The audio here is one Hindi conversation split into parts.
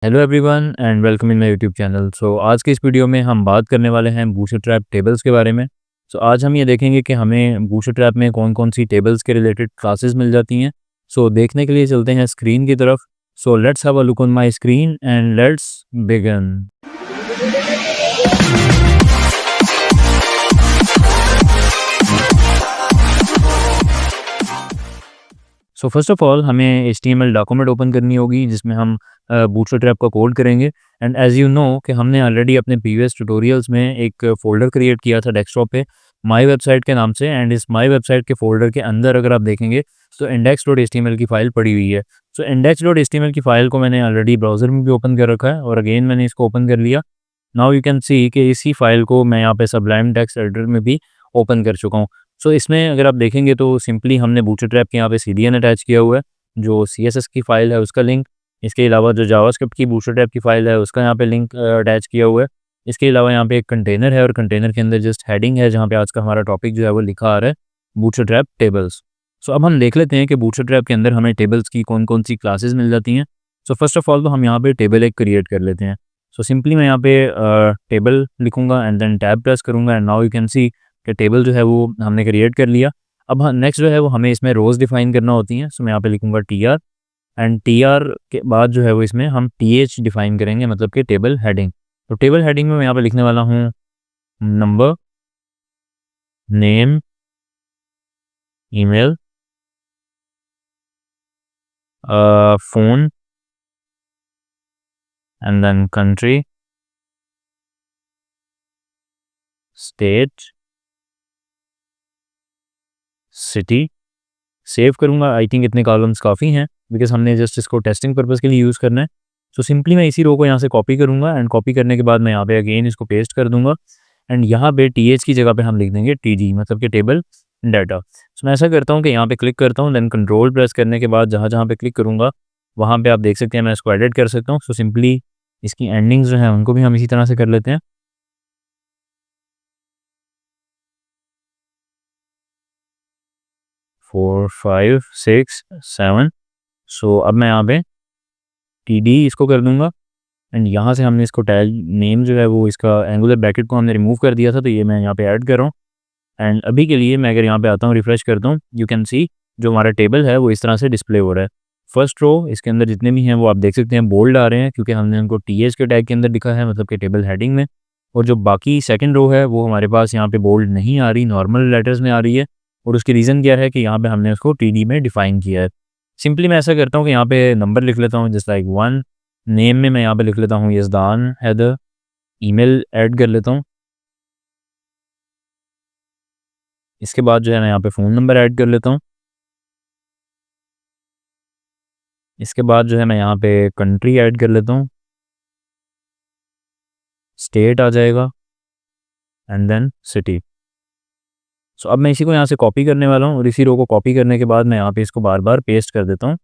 Hello everyone and welcome in my YouTube channel. आज के इस वीडियो में हम बात करने वाले हैं बूटस्ट्रैप टेबल्स के बारे में। आज हम ये देखेंगे कि हमें बूटस्ट्रैप में कौन कौन सी टेबल्स के रिलेटेड क्लासेस मिल जाती हैं। देखने के लिए चलते हैं स्क्रीन की तरफ। Let's have a look on my screen and let's begin. First of all हमें HTML डॉक्यूमेंट ओपन करनी होगी जिसमें हम बूटस्ट्रैप का कोड करेंगे। एंड एज यू नो कि हमने ऑलरेडी अपने प्रीवियस ट्यूटोरियल्स में एक फ़ोल्डर क्रिएट किया था डेस्कटॉप पे माय वेबसाइट के नाम से। एंड इस माय वेबसाइट के फ़ोल्डर के अंदर अगर आप देखेंगे तो index.html की फ़ाइल पड़ी हुई है। index.html की फ़ाइल को मैंने ऑलरेडी ब्राउज़र में भी ओपन कर रखा है और अगेन मैंने इसको ओपन कर लिया। नाउ यू कैन सी कि इसी फाइल को मैं यहाँ पे सबलाइम टेक्स्ट एडिटर में भी ओपन कर चुका हूँ। इसमें अगर आप देखेंगे तो सिंपली हमने बूटस्ट्रैप के यहाँ पे CDN अटैच किया हुआ है, जो CSS की फ़ाइल है उसका लिंक। इसके अलावा जो जावास्क्रिप्ट की बूटस्ट्रैप की फ़ाइल है उसका यहाँ पे लिंक अटैच किया हुआ है। इसके अलावा यहाँ पे एक कंटेनर है और कंटेनर के अंदर जस्ट हेडिंग है जहाँ पे आज का हमारा टॉपिक जो है वो लिखा आ रहा है बूटस्ट्रैप टेबल्स। अब हम देख लेते हैं कि बूटस्ट्रैप के अंदर हमें टेबल्स की कौन कौन सी क्लासेस मिल जाती हैं। फर्स्ट ऑफ ऑल तो हम यहाँ पे टेबल एक क्रिएट कर लेते हैं। सिंपली मैं यहाँ पे टेबल लिखूंगा एंड देन टैब प्रेस करूँगा and now you can see कि टेबल जो है वो हमने क्रिएट कर लिया। अब नेक्स्ट जो है वो हमें इसमें रोज़ डिफाइन करना होती हैं। मैं यहाँ पे लिखूंगा TR एंड TR के बाद जो है वो इसमें हम TH डिफाइन करेंगे, मतलब कि टेबल हेडिंग। टेबल हेडिंग में मैं यहाँ पे लिखने वाला हूँ number, name, email, phone and then country, state, city. Save करूँगा। आई थिंक इतने कॉलम्स काफ़ी हैं बिकॉज़ हमने जस्ट इसको टेस्टिंग पर्पज़ के लिए यूज़ करना है। सिंपली मैं इसी रो को यहाँ से कॉपी करूँगा एंड कॉपी करने के बाद मैं यहाँ पे अगेन इसको पेस्ट कर दूँगा एंड यहाँ पे TH की जगह पे हम लिख देंगे TD, मतलब कि टेबल डाटा। मैं ऐसा करता हूँ कि यहाँ पे क्लिक करता हूँ, देन कंट्रोल प्रेस करने के बाद जहाँ पे क्लिक करूँगा वहाँ पे आप देख सकते हैं मैं इसको एडिट कर सकता हूँ। सिंपली इसकी एंडिंग्स जो हैं उनको भी हम इसी तरह से कर लेते हैं। 4 5 6 7। अब मैं यहाँ पे TD इसको कर दूँगा एंड यहाँ से हमने इसको टैग नेम जो है वो इसका एंगुलर ब्रैकेट को हमने रिमूव कर दिया था, तो ये मैं यहाँ पे ऐड कर रहा हूँ। एंड अभी के लिए मैं अगर यहाँ पे आता हूँ, रिफ्रेश करता हूँ, यू कैन सी जो हमारा टेबल है वो इस तरह से डिस्प्ले हो रहा है। फर्स्ट रो इसके अंदर जितने भी हैं वो आप देख सकते हैं बोल्ड आ रहे हैं क्योंकि हमने उनको TH के टैग के अंदर लिखा है, मतलब कि टेबल हेडिंग में। और जो बाकी सेकंड रो है वो हमारे पास यहाँ पे बोल्ड नहीं आ रही, नॉर्मल लेटर्स में आ रही है। और उसकी रीज़न क्या है कि यहाँ पे हमने उसको TD में डिफाइन किया है। सिंपली मैं ऐसा करता हूँ कि यहाँ पे नंबर लिख लेता हूँ जस्ट लाइक 1। नेम में मैं यहाँ पे लिख लेता हूँ यज़दान हैदर। ईमेल ऐड कर लेता हूँ। इसके बाद जो है मैं यहाँ पे फ़ोन नंबर ऐड कर लेता हूँ। इसके बाद जो है मैं यहाँ पे कंट्री ऐड कर लेता हूँ, स्टेट आ जाएगा एंड देन सिटी। अब मैं इसी को यहाँ से कॉपी करने वाला हूँ और इसी रो को कॉपी करने के बाद मैं यहाँ पे इसको बार बार पेस्ट कर देता हूँ।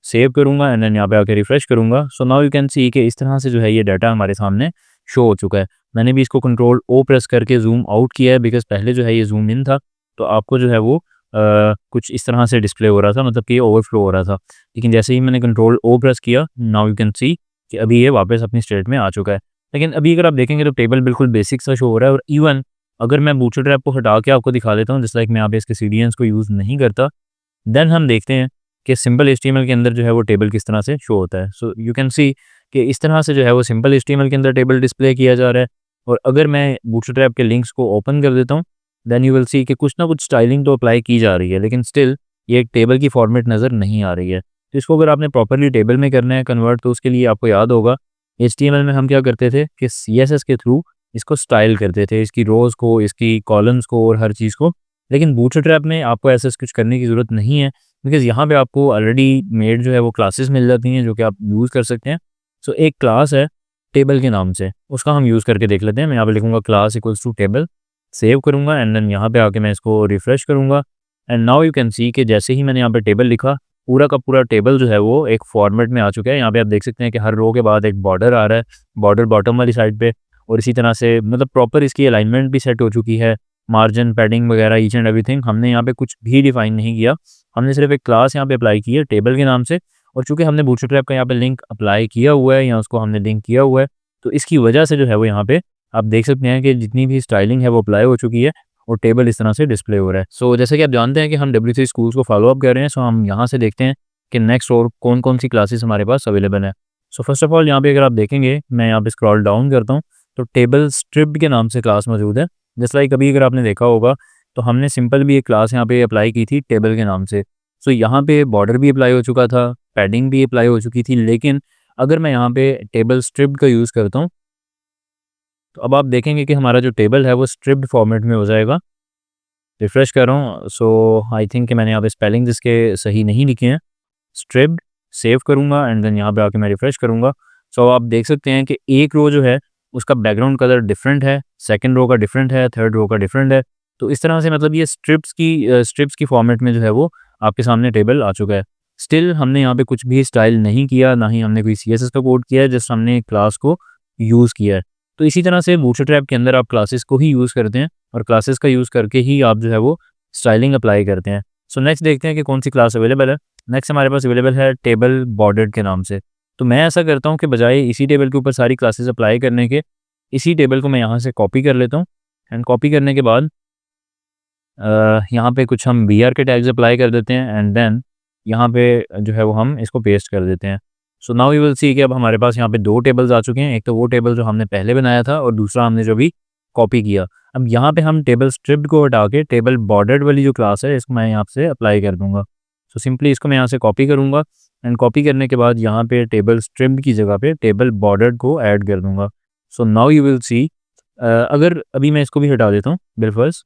सेव करूँगा एंड देन यहाँ पे आके रिफ्रेश करूँगा। नाउ यू कैन सी कि इस तरह से जो है ये डाटा हमारे सामने शो हो चुका है। मैंने भी इसको कंट्रोल O प्रेस करके जूम आउट किया है बिकॉज़ पहले जो है ये जूम इन था, तो आपको जो है वो कुछ इस तरह से डिस्प्ले हो रहा था, मतलब कि ये ओवरफ्लो हो रहा था। लेकिन जैसे ही मैंने कंट्रोल O प्रेस किया, नाउ यू कैन सी कि अभी ये वापस अपनी स्टेट में आ चुका है। लेकिन अभी अगर आप देखेंगे तो टेबल बिल्कुल बेसिक सा शो हो रहा है। और इवन अगर मैं बूटस्ट्रैप को हटा के आपको दिखा देता हूँ, जस्ट लाइक मैं यहाँ पे इसके CDNs को यूज़ नहीं करता, देन हम देखते हैं कि सिंपल HTML के अंदर जो है वो टेबल किस तरह से शो होता है। यू कैन सी कि इस तरह से जो है वो सिंपल HTML के अंदर टेबल डिस्प्ले किया जा रहा है। और अगर मैं बूटस्ट्रैप के लिंक्स को ओपन कर देता हूँ, देन यू विल सी कि कुछ ना कुछ स्टाइलिंग तो अप्लाई की जा रही है, लेकिन स्टिल ये एक टेबल की फॉर्मेट नज़र नहीं आ रही है। तो इसको अगर आपने प्रॉपरली टेबल में करना है कन्वर्ट, तो उसके लिए आपको याद होगा HTML में हम क्या करते थे कि CSS के थ्रू इसको स्टाइल करते थे, इसकी रोज़ को, इसकी कॉलम्स को और हर चीज़ को। लेकिन बूटस्ट्रैप में आपको ऐसा कुछ करने की ज़रूरत नहीं है बिकॉज़ यहाँ पे आपको ऑलरेडी मेड जो है वो क्लासेस मिल जाती हैं जो कि आप यूज़ कर सकते हैं। एक क्लास है टेबल के नाम से, उसका हम यूज़ करके देख लेते हैं। मैं यहाँ पे लिखूँगा class equals to table, save करूँगा एंड देन यहाँ पे आके मैं इसको रिफ्रेश करूँगा and now you can see कि जैसे ही मैंने यहाँ पे टेबल लिखा, पूरा का पूरा टेबल जो है वो एक फॉर्मेट में आ चुका है। यहाँ पे आप देख सकते हैं कि हर रो के बाद एक बॉर्डर आ रहा है, बॉर्डर बॉटम वाली साइड पे, और इसी तरह से मतलब प्रॉपर इसकी अलाइनमेंट भी सेट हो चुकी है। मार्जिन, पैडिंग वगैरह ईच एंड एवरीथिंग हमने यहाँ पे कुछ भी डिफाइन नहीं किया, हमने सिर्फ एक क्लास यहाँ पे अप्लाई की है टेबल के नाम से और चूँकि हमने बूटस्ट्रैप का यहाँ पे लिंक अप्लाई किया हुआ है या उसको हमने लिंक किया हुआ है, तो इसकी वजह से जो है वो यहाँ पे आप देख सकते हैं कि जितनी भी स्टाइलिंग है वो अप्लाई हो चुकी है और टेबल इस तरह से डिस्प्ले हो रहा है। सो जैसे कि आप जानते हैं कि हम W3 स्कूल्स को फॉलो अप कर रहे हैं, सो हम यहाँ से देखते हैं कि नेक्स्ट और कौन-कौन सी क्लासेस हमारे पास अवेलेबल है। सो फर्स्ट ऑफ ऑल यहाँ पे अगर आप देखेंगे, मैं यहाँ पे स्क्रॉल डाउन करता हूँ, तो टेबल स्ट्रिप्ड के नाम से क्लास मौजूद है। जस्ट लाइक अभी अगर आपने देखा होगा, तो हमने सिंपल भी एक क्लास यहाँ पे अप्लाई की थी टेबल के नाम से। सो यहाँ पे बॉर्डर भी अप्लाई हो चुका था, पैडिंग भी अप्लाई हो चुकी थी, लेकिन अगर मैं यहाँ पे टेबल स्ट्रिप्ड का यूज़ करता हूँ, तो अब आप देखेंगे कि हमारा जो टेबल है वो स्ट्रिप्ड फॉर्मेट में हो जाएगा। रिफ्रेश कर रहा हूँ, सो आई थिंक कि मैंने यहाँ पे स्पेलिंग्स इसके सही नहीं लिखे हैं। स्ट्रिप्ड सेव करूँगा एंड देन यहाँ पे आके मैं रिफ्रेश करूँगा। सो आप देख सकते हैं कि एक रो जो है उसका बैकग्राउंड कलर डिफरेंट है, सेकंड रो का डिफरेंट है, थर्ड रो का डिफरेंट है। तो इस तरह से मतलब ये स्ट्रिप्स की फॉर्मेट में जो है वो आपके सामने टेबल आ चुका है। स्टिल हमने यहाँ पे कुछ भी स्टाइल नहीं किया, ना ही हमने कोई CSS का कोड किया है, जस्ट हमने क्लास को यूज़ किया है। तो इसी तरह से बूटस्ट्रैप के अंदर आप क्लासेस को ही यूज़ करते हैं और क्लासेस का यूज़ करके ही आप जो है वो स्टाइलिंग अप्लाई करते हैं। सो नेक्स्ट देखते हैं कि कौन सी क्लास अवेलेबल है। नेक्स्ट हमारे पास अवेलेबल है टेबल बॉर्डर्ड के नाम से। तो मैं ऐसा करता हूँ कि बजाय इसी टेबल के ऊपर सारी क्लासेस अप्लाई करने के, इसी टेबल को मैं यहाँ से कॉपी कर लेता हूँ एंड कॉपी करने के बाद यहाँ पे कुछ हम BR के टैग्स अप्लाई कर देते हैं एंड देन यहाँ पे जो है वो हम इसको पेस्ट कर देते हैं। सो नाउ यू विल सी कि अब हमारे पास यहाँ पे 2 टेबल्स आ चुके हैं। एक तो वो टेबल जो हमने पहले बनाया था और दूसरा हमने जो भी कॉपी किया। अब यहाँ पे हम टेबल स्ट्रिप्ड को हटा के टेबल बॉर्डर्ड वाली जो क्लास है इसको मैं यहाँ से अप्लाई कर दूँगा। सो सिंपली इसको मैं यहाँ से कॉपी करूँगा एंड कॉपी करने के बाद यहाँ पे टेबल स्ट्रिप्ड की जगह पे टेबल बॉर्डर्ड को ऐड कर दूँगा। सो नाउ यू विल सी, अगर अभी मैं इसको भी हटा देता हूँ बिलफर्ज,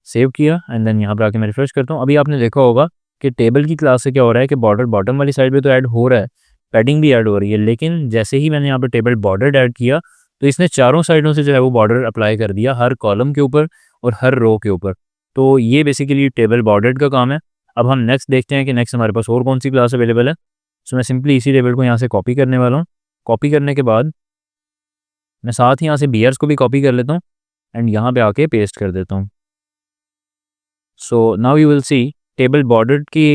सेव किया एंड देन यहाँ पे आके मैं रिफ्रेश करता हूँ। अभी आपने देखा होगा कि टेबल की क्लास से क्या हो रहा है कि बॉर्डर बॉटम वाली साइड पे तो ऐड हो रहा है, पैडिंग भी ऐड हो रही है, लेकिन जैसे ही मैंने यहाँ पे टेबल बॉर्डर ऐड किया तो इसने चारों साइडों से जो है वो बॉर्डर अप्लाई कर दिया, हर कॉलम के ऊपर और हर रो के ऊपर। तो ये बेसिकली टेबल बॉर्डर्ड का काम है। अब हम नेक्स्ट देखते हैं कि नेक्स्ट हमारे पास और कौन सी क्लास अवेलेबल है। सो मैं सिंपली इसी टेबल को यहाँ से कॉपी करने वाला हूँ। कॉपी करने के बाद मैं साथ ही यहाँ से BRs को भी कॉपी कर लेता हूँ एंड यहाँ पे आके पेस्ट कर देता हूँ। So now you will see table bordered की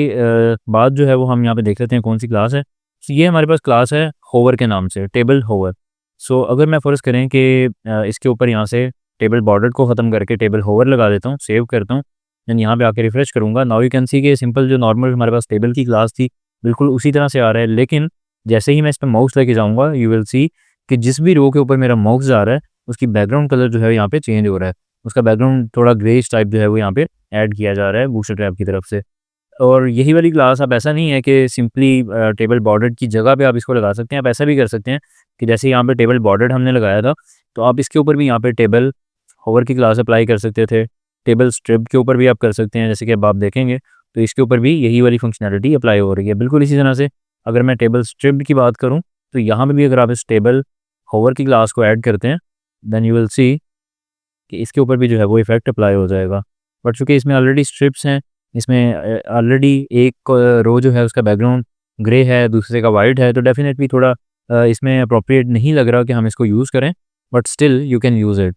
बाद जो है वो हम यहाँ पे देख लेते हैं कौन सी क्लास है। So, ये हमारे पास क्लास है होवर के नाम से, टेबल होवर। सो अगर मैं फ़र्ज़ करें कि इसके ऊपर यहाँ से टेबल बॉर्डर को ख़त्म करके टेबल होवर लगा देता हूँ, सेव करता हूँ, देन यहाँ पे आके रिफ्रेश करूँगा। नाउ यू कैन सी कि सिंपल जो नॉर्मल हमारे पास टेबल की क्लास थी बिल्कुल उसी तरह से आ रहा है, लेकिन जैसे ही मैं इस पर माउस लेके जाऊँगा यू विल सी कि जिस भी रो के ऊपर मेरा माउस जा रहा है उसकी बैकग्राउंड कलर जो है यहाँ पे चेंज हो रहा है। उसका बैकग्राउंड थोड़ा ग्रेइश टाइप जो है वो यहाँ पे ऐड किया जा रहा है बूटस्ट्रैप की तरफ से। और यही वाली क्लास, अब ऐसा नहीं है कि सिंपली टेबल बॉर्डर्ड की जगह पे आप इसको लगा सकते हैं। आप ऐसा भी कर सकते हैं कि जैसे यहाँ पे टेबल बॉर्डर्ड हमने लगाया था, तो आप इसके ऊपर भी यहाँ पे टेबल होवर की क्लास अप्लाई कर सकते थे। टेबल स्ट्रिप के ऊपर भी आप कर सकते हैं, जैसे कि अब आप देखेंगे तो इसके ऊपर भी यही वाली फंक्शनैलिटी अप्लाई हो रही है। बिल्कुल इसी तरह से अगर मैं टेबल स्ट्रिप्ड की बात करूँ, तो यहाँ पर भी अगर आप इस टेबल होवर की क्लास को ऐड करते हैं, देन यू विल सी कि इसके ऊपर भी जो है वो इफेक्ट अप्लाई हो जाएगा। बट चूँकि इसमें ऑलरेडी स्ट्रिप्स हैं, इसमें ऑलरेडी एक रो जो है उसका बैकग्राउंड ग्रे है, दूसरे का वाइट है, तो डेफिनेटली थोड़ा इसमें अप्रोप्रिएट नहीं लग रहा कि हम इसको यूज़ करें, but still you can use it.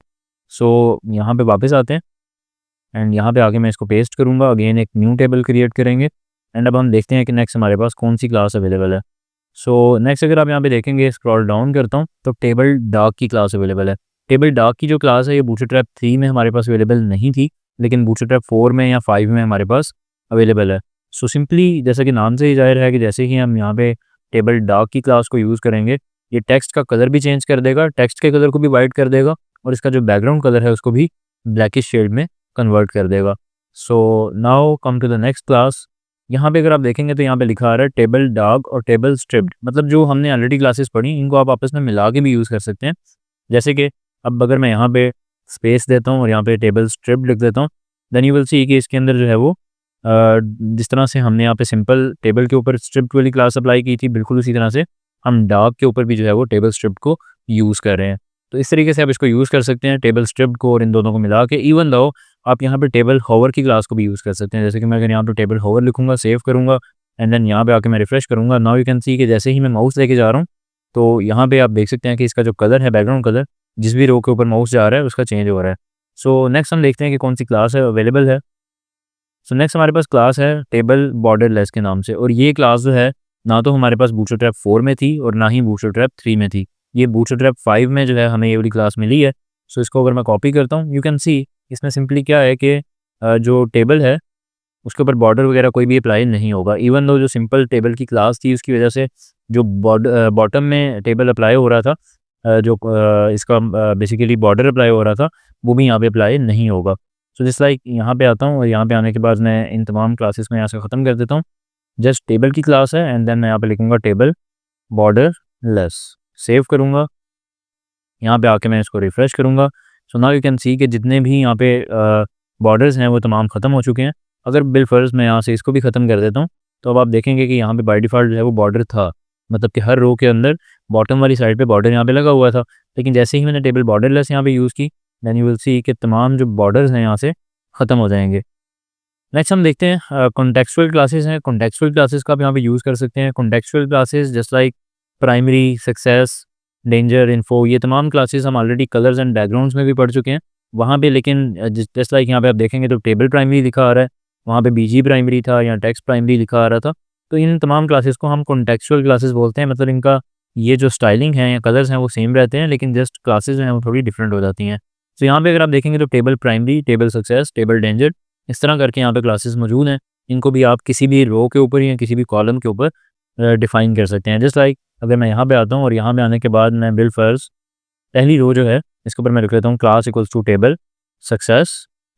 So यहाँ पे वापस आते हैं एंड यहाँ पे आके मैं इसको पेस्ट करूँगा, अगेन एक न्यू टेबल क्रिएट करेंगे एंड अब हम देखते हैं कि नेक्स्ट हमारे पास कौन सी क्लास अवेलेबल है। सो नेक्स्ट अगर आप यहाँ पे देखेंगे, स्क्रॉल डाउन करता हूँ, तो टेबल डार्क की क्लास अवेलेबल है। टेबल डार्क की जो क्लास है ये बूटस्ट्रैप 3 में हमारे पास अवेलेबल नहीं थी, लेकिन बूटस्ट्रैप 4 में या 5 में हमारे पास अवेलेबल है। सो सिंपली जैसा कि नाम से ही ज़ाहिर है कि जैसे ही हम यहाँ पे टेबल डार्क की क्लास को यूज़ करेंगे, ये टेक्स्ट का कलर भी चेंज कर देगा, टेक्स्ट के कलर को भी वाइट कर देगा और इसका जो बैकग्राउंड कलर है उसको भी ब्लैकिश शेड में कन्वर्ट कर देगा। So now come to the next class. यहाँ पे अगर आप देखेंगे तो यहाँ पे लिखा आ रहा है टेबल डार्क और टेबल स्ट्रिप्ड, मतलब जो हमने ऑलरेडी क्लासेस पढ़ी इनको आप आपस में मिला के भी यूज़ कर सकते हैं। जैसे कि अब अगर मैं यहाँ पे स्पेस देता हूँ और यहाँ पे टेबल स्ट्रिप्ड लिख देता हूँ, देन यू विल सी कि इसके अंदर जो है वो जिस तरह से हमने यहाँ पे सिंपल टेबल के ऊपर स्ट्रिप्ड वाली क्लास अप्लाई की थी, बिल्कुल उसी तरह से हम डार्क के ऊपर भी जो है वो टेबल स्ट्रिप्ड को यूज़ कर रहे हैं। तो इस तरीके से आप इसको यूज़ कर सकते हैं, टेबल स्ट्रिप्ड को और इन दोनों को मिला के। इवन दो आप यहाँ पे टेबल होवर की क्लास को भी यूज़ कर सकते हैं। जैसे कि मैं अगर यहाँ पे टेबल होवर लिखूँगा, सेव करूँगा एंड देन यहाँ पे आके मैं रिफ्रेश करूँगा, नाउ यू कैन सी कि जैसे ही मैं माउस लेके जा रहा हूँ तो यहाँ पे आप देख सकते हैं कि इसका जो कलर है, बैकग्राउंड कलर, जिस भी रो के ऊपर माउस जा रहा है उसका चेंज हो रहा है। सो नेक्स्ट हम देखते हैं कि कौन सी क्लास है अवेलेबल है। सो नेक्स्ट हमारे पास क्लास है टेबल बॉर्डरलेस के नाम से, और ये क्लास जो है ना तो हमारे पास बूटस्ट्रैप 4 में थी और ना ही बूटस्ट्रैप 3 में थी। ये बूटस्ट्रैप 5 में जो है हमें ये वाली क्लास मिली है। सो इसको अगर मैं कॉपी करता हूँ, यू कैन सी इसमें सिंपली क्या है कि जो टेबल है उसके ऊपर बॉर्डर वगैरह कोई भी अप्लाई नहीं होगा। इवन दो जो सिंपल टेबल की क्लास थी उसकी वजह से जो बॉटम में टेबल अप्लाई हो रहा था, जो इसका बेसिकली बॉर्डर अप्लाई हो रहा था, वो भी यहाँ पे अप्लाई नहीं होगा। सो जिस लाइक यहाँ पे आता हूँ और यहाँ पे आने के बाद मैं इन तमाम क्लासेस को यहाँ से ख़त्म कर देता हूँ। जस्ट टेबल की क्लास है एंड देन मैं यहाँ पे लिखूँगा टेबल बॉर्डर लेस, सेव करूँगा। यहाँ पे आके मैं इसको रिफ़्रेश करूँगा। सो नाउ यू कैन सी कि जितने भी यहाँ पे बॉर्डर्स हैं वो तमाम ख़त्म हो चुके हैं। अगर बिलफ़र्ज़ मैं यहाँ से इसको भी ख़त्म कर देता हूँ, तो अब आप देखेंगे कि यहाँ पे बाय डिफ़ॉल्ट जो है वो बॉर्डर था। मतलब कि हर रो के अंदर बॉटम वाली साइड पे बॉर्डर यहाँ पे लगा हुआ था। लेकिन जैसे ही मैंने टेबल बॉर्डरलेस यहाँ पे यूज़ की, देन यू विल सी कि तमाम जो बॉर्डर्स हैं यहाँ से ख़त्म हो जाएँगे। नेक्स्ट हम देखते हैं कॉन्टेक्सुअल क्लासेस हैं। कॉन्टेक्सुअल क्लासेस का आप यहाँ पे यूज़ कर सकते हैं। Contextual classes just like primary, success, danger, info, ये तमाम क्लासेस हम ऑलरेडी कलर्स एंड बैकग्राउंड्स में भी पढ़ चुके हैं वहाँ पे। लेकिन जस्ट लाइक यहाँ पे आप देखेंगे तो टेबल प्राइमरी लिखा आ रहा है, वहाँ पे बीजी प्राइमरी था या टेक्स्ट प्राइमरी लिखा आ रहा था। तो इन तमाम क्लासेस को हम कॉन्टेक्सुअल क्लासेस बोलते हैं। मतलब इनका ये जो स्टाइलिंग है या कलर्स हैं वो सेम रहते हैं, लेकिन जस्ट क्लासेस जो हैं वो थोड़ी डिफरेंट हो जाती हैं। तो यहाँ पे अगर आप देखेंगे तो table primary, table success, table danger, इस तरह करके यहाँ पे क्लासेस मौजूद हैं। इनको भी आप किसी भी रो के ऊपर या किसी भी कॉलम के ऊपर डिफ़ाइन कर सकते हैं। जस्ट लाइक अगर मैं यहाँ पे आता हूँ और यहाँ पे आने के बाद मैं बिलफ़र्ज़ पहली रो जो है इसके ऊपर मैं लिख लेता हूँ class equals to table success,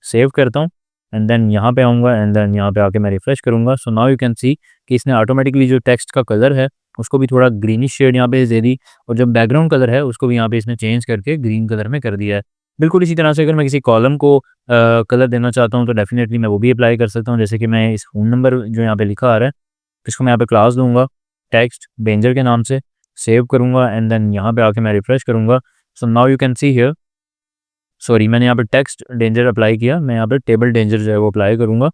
save करता हूँ एंड देन यहाँ पे आऊँगा एंड देन यहाँ पे आके मैं रिफ़्रेश करूँगा। सो नाउ यू कैन सी कि इसने ऑटोमेटिकली जो टेक्स्ट का कलर है उसको भी थोड़ा ग्रीनिश शेड यहाँ पे दे दी और जो बैकग्राउंड कलर है उसको भी यहाँ पे इसने चेंज करके ग्रीन कलर में कर दिया है। बिल्कुल इसी तरह से अगर मैं किसी कॉलम को कलर देना चाहता हूँ तो डेफ़िनेटली मैं वो भी अप्लाई कर सकता हूँ। जैसे कि मैं इस फ़ोन नंबर जो यहाँ पे लिखा आ रहा है इसको मैं यहाँ पे क्लास दूँगा टेक्स्ट डेंजर के नाम से, सेव करूँगा एंड देन यहाँ पे आके मैं रिफ़्रेश करूँगा। सो now you can see here, sorry मैंने यहाँ पे टेक्स्ट डेंजर अप्लाई किया, मैं यहाँ पे टेबल डेंजर जो है वो अप्लाई करूँगा।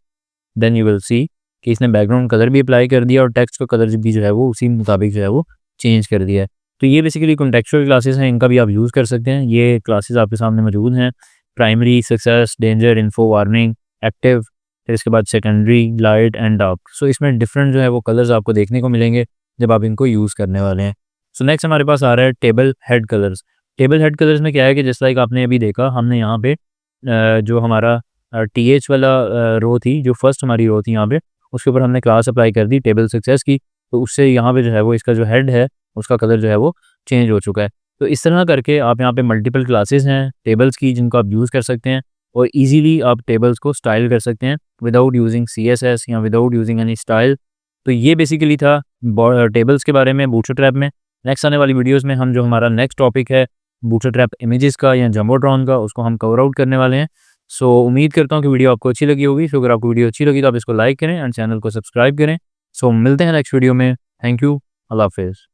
देन यू विल सी कि इसने बैकग्राउंड कलर भी अप्लाई कर दिया और टेक्स्ट का कलर भी जो है वो उसी मुताबिक जो है वो चेंज कर दिया है। तो ये बेसिकली कॉन्टेक्चुअल क्लासेस हैं, इनका भी आप यूज़ कर सकते हैं। ये क्लासेस आपके सामने मौजूद हैं, primary, success, danger, info, warning, active, फिर इसके बाद सेकेंडरी, लाइट एंड डार्क। सो इसमें डिफरेंट जो है वो कलर्स आपको देखने को मिलेंगे जब आप इनको यूज़ करने वाले हैं। सो नेक्स्ट हमारे पास आ रहा है table head colours. Table head colours में क्या है कि जैसे लाइक आपने अभी देखा हमने यहाँ पे जो हमारा टीएच वाला रो थी, जो फर्स्ट हमारी रो थी यहाँ पे, उसके ऊपर हमने क्लास अप्लाई कर दी टेबल सक्सेस की, तो उससे यहाँ पे जो है वो इसका जो हेड है उसका कलर जो है वो चेंज हो चुका है। तो इस तरह करके आप यहाँ पे मल्टीपल क्लासेस हैं टेबल्स की जिनको आप यूज़ कर सकते हैं और इजीली आप टेबल्स को स्टाइल कर सकते हैं विदाउट यूजिंग सीएसएस या विदाउट यूजिंग एनी स्टाइल। तो ये बेसिकली था टेबल्स के बारे में बूटस्ट्रैप में। नेक्स्ट आने वाली वीडियोज़ में हम जो हमारा नेक्स्ट टॉपिक है बूटस्ट्रैप इमेजेस का या जंबोट्रॉन का, उसको हम कवर आउट करने वाले हैं। सो उम्मीद करता हूँ कि वीडियो आपको अच्छी लगी होगी। सो अगर आपको वीडियो अच्छी लगी तो आप इसको लाइक करें एंड चैनल को सब्सक्राइब करें। सो मिलते हैं नेक्स्ट वीडियो में। थैंक यू, अल्लाह हाफ़िज़।